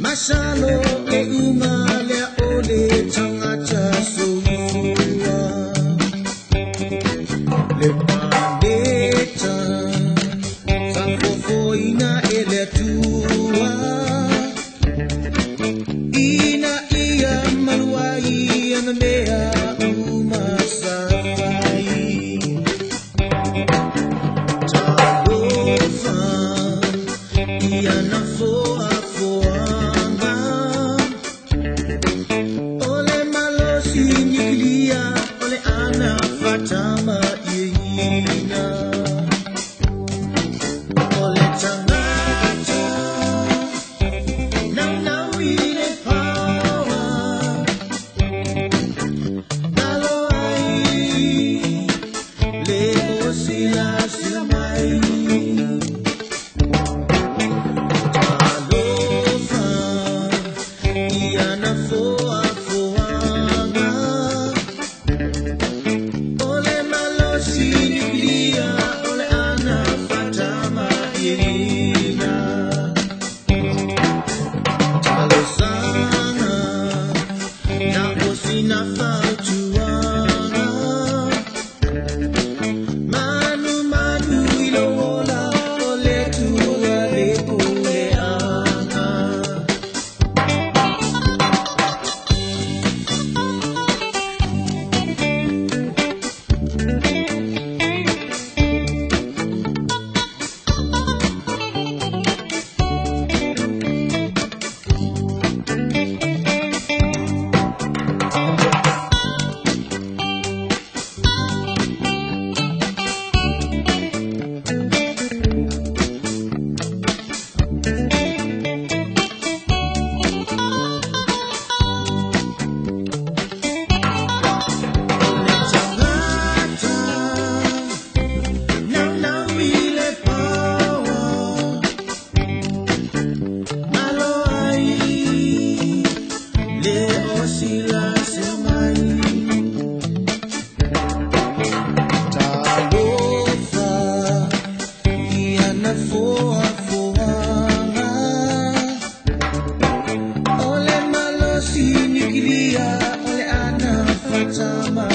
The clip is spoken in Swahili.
Masalo e umale ole changa chasuwa le pandeta sanko foina ele tua ina ia maluai anamea umasai talofa ia na foa Fatama yina ole changata now ile power nalo ai le osila silmai talofa iana foa Ole ana Fatama